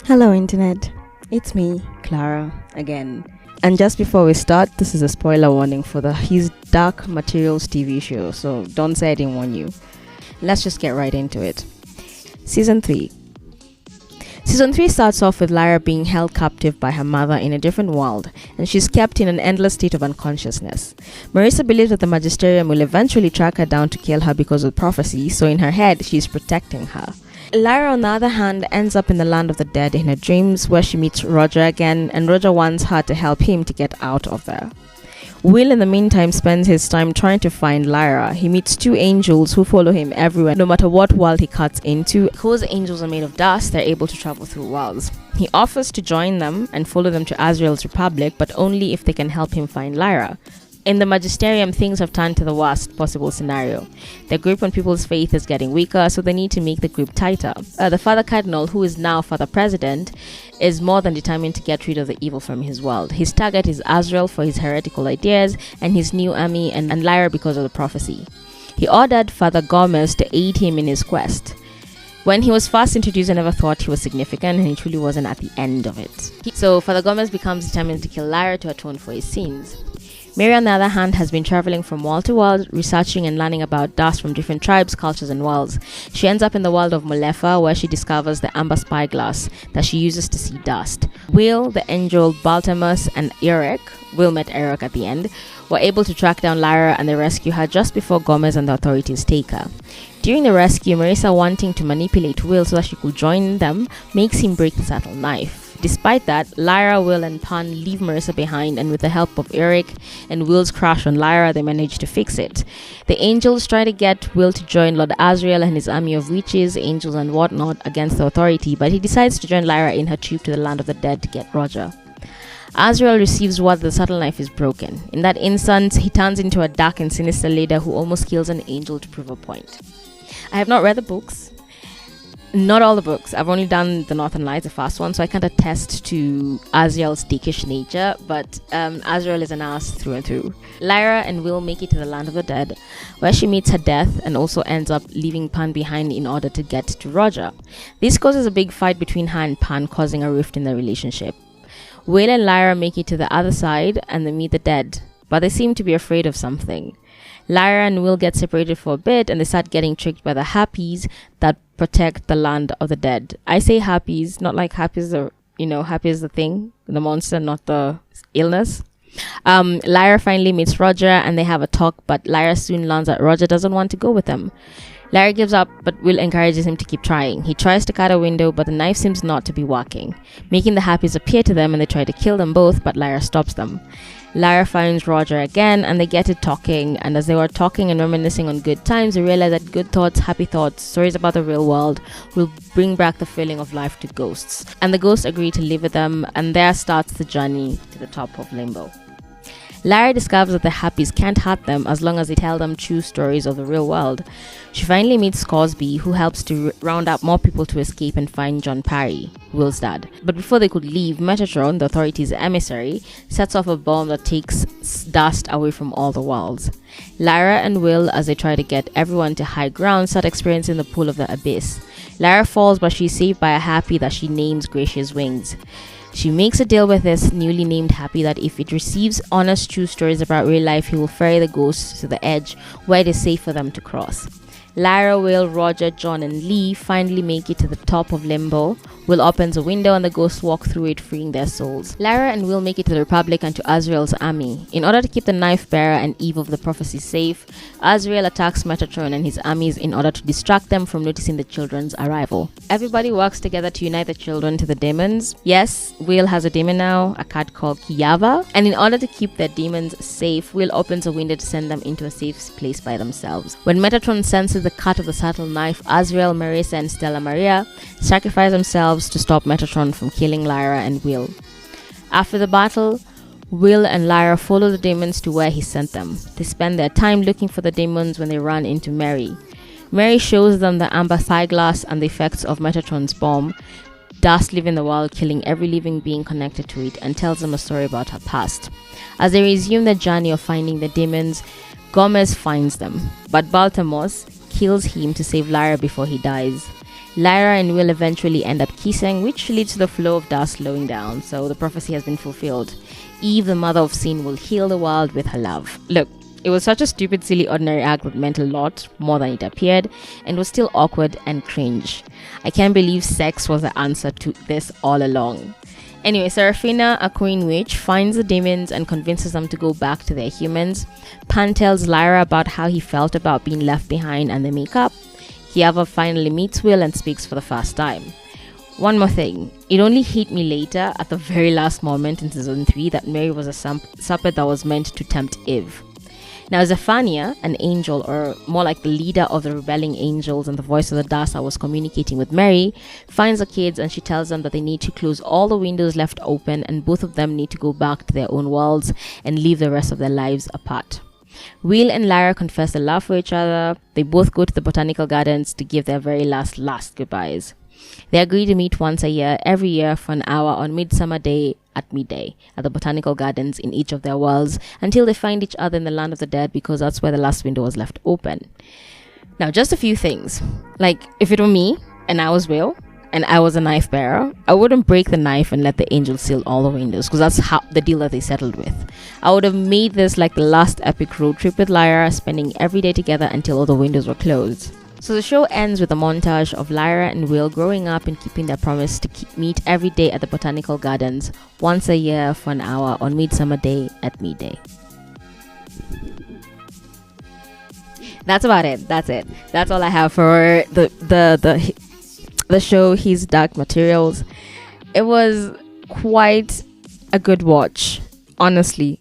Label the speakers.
Speaker 1: Hello Internet, it's me, Clara, again. And just before we start, this is a spoiler warning for his Dark Materials TV show, so don't say I didn't warn you. Let's just get right into it. Season 3. Season 3 starts off with Lyra being held captive by her mother in a different world, and she's kept in an endless state of unconsciousness. Marissa believes that the Magisterium will eventually track her down to kill her because of prophecy, so in her head, she's protecting her. Lyra, on the other hand, ends up in the land of the dead in her dreams, where she meets Roger again, and Roger wants her to help him to get out of there. Will, in the meantime, spends his time trying to find Lyra. He meets two angels who follow him everywhere, no matter what world he cuts into. Because angels are made of dust, they're able to travel through worlds. He offers to join them and follow them to Azrael's Republic, but only if they can help him find Lyra. In the Magisterium, things have turned to the worst possible scenario. Their grip on people's faith is getting weaker, so they need to make the group tighter. The Father Cardinal, who is now Father President, is more than determined to get rid of the evil from his world. His target is Azrael for his heretical ideas, and his new army, and Lyra because of the prophecy. He ordered Father Gomez to aid him in his quest. When he was first introduced, I never thought he was significant, and he truly wasn't at the end of it. So Father Gomez becomes determined to kill Lyra to atone for his sins. Mary, on the other hand, has been traveling from world to world, researching and learning about dust from different tribes, cultures, and worlds. She ends up in the world of Molefa, where she discovers the amber spyglass that she uses to see dust. Will, the angel Baltamus, and Eric, Will met Eric at the end, were able to track down Lyra and they rescue her just before Gomez and the authorities take her. During the rescue, Marissa, wanting to manipulate Will so that she could join them, makes him break the subtle knife. Despite that, Lyra, Will, and Pan leave Marissa behind, and with the help of Eric and Will's crush on Lyra, they manage to fix it. The angels try to get Will to join Lord Azrael and his army of witches, angels, and whatnot against the authority, but he decides to join Lyra in her trip to the land of the dead to get Roger. Azrael receives word the subtle knife is broken. In that instant, he turns into a dark and sinister leader who almost kills an angel to prove a point. I have not read the books. Not all the books. I've only done The Northern Lights, the first one, so I can't attest to Azrael's dickish nature, but Azrael is an ass through and through. Lyra and Will make it to the land of the dead, where she meets her death and also ends up leaving Pan behind in order to get to Roger. This causes a big fight between her and Pan, causing a rift in their relationship. Will and Lyra make it to the other side and they meet the dead, but they seem to be afraid of something. Lyra and Will get separated for a bit and they start getting tricked by the Happies that protect the land of the dead. I say Happies, not like Happies are, Happy is the thing, the monster, not the illness. Lyra finally meets Roger and they have a talk, but Lyra soon learns that Roger doesn't want to go with them. Lyra gives up, but Will encourages him to keep trying. He tries to cut a window, but the knife seems not to be working, making the Happies appear to them and they try to kill them both, but Lyra stops them. Lyra finds Roger again and they get it talking, and as they were talking and reminiscing on good times, they realize that good thoughts, happy thoughts, stories about the real world will bring back the feeling of life to ghosts. And the ghosts agree to live with them, and there starts the journey to the top of Limbo. Lyra discovers that the Happies can't hurt them as long as they tell them true stories of the real world. She finally meets Cosby, who helps to round up more people to escape and find John Parry, Will's dad. But before they could leave, Metatron, the authorities' emissary, sets off a bomb that takes dust away from all the worlds. Lyra and Will, as they try to get everyone to high ground, start experiencing the pull of the abyss. Lyra falls, but she's saved by a Happy that she names Gracious Wings. She makes a deal with this newly named Happy that if it receives honest true stories about real life, he will ferry the ghosts to the edge where it is safe for them to cross. Lyra, Will, Roger, John, and Lee finally make it to the top of Limbo. Will opens a window and the ghosts walk through it, freeing their souls. Lyra and Will make it to the Republic and to Azrael's army. In order to keep the knife bearer and Eve of the prophecy safe, Azrael attacks Metatron and his armies in order to distract them from noticing the children's arrival. Everybody works together to unite the children to the demons. Yes, Will has a demon now, a cat called Kiyava, and in order to keep their demons safe, Will opens a window to send them into a safe place by themselves. When Metatron senses the cut of the subtle knife, Azrael, Marissa, and Stella Maria sacrifice themselves to stop Metatron from killing Lyra and Will. After the battle, Will and Lyra follow the demons to where he sent them. They spend their time looking for the demons when they run into Mary. Mary shows them the amber spyglass and the effects of Metatron's bomb, dust leaving the world, killing every living being connected to it, and tells them a story about her past. As they resume their journey of finding the demons, Gomez finds them, but Baltamos kills him to save Lyra before he dies. Lyra and Will eventually end up kissing, which leads to the flow of dust slowing down, so the prophecy has been fulfilled. Eve, the mother of sin, will heal the world with her love. Look, it was such a stupid, silly, ordinary act that meant a lot more than it appeared, and was still awkward and cringe. I can't believe sex was the answer to this all along. Anyway, Seraphina, a queen witch, finds the demons and convinces them to go back to their humans. Pan tells Lyra about how he felt about being left behind and the makeup. Kiava finally meets Will and speaks for the first time. One more thing, it only hit me later, at the very last moment in season 3, that Mary was a serpent that was meant to tempt Eve. Now, Zephaniah, an angel, or more like the leader of the rebelling angels and the voice of the dust that was communicating with Mary, finds the kids and she tells them that they need to close all the windows left open and both of them need to go back to their own worlds and live the rest of their lives apart. Will and Lyra confess their love for each other. They both go to the botanical gardens to give their very last goodbyes. They agree to meet once a year, every year for an hour on Midsummer Day at midday at the botanical gardens in each of their worlds until they find each other in the land of the dead, because that's where the last window was left open. Now, just a few things. Like, if it were me and I was Will and I was a knife bearer, I wouldn't break the knife and let the angel seal all the windows, because that's how the deal that they settled with. I would have made this like the last epic road trip with Lyra, spending every day together until all the windows were closed. So the show ends with a montage of Lyra and Will growing up and keeping their promise to meet every day at the botanical gardens once a year for an hour on Midsummer Day at midday. That's about it. That's it. That's all I have for the show His Dark Materials. It was quite a good watch, honestly.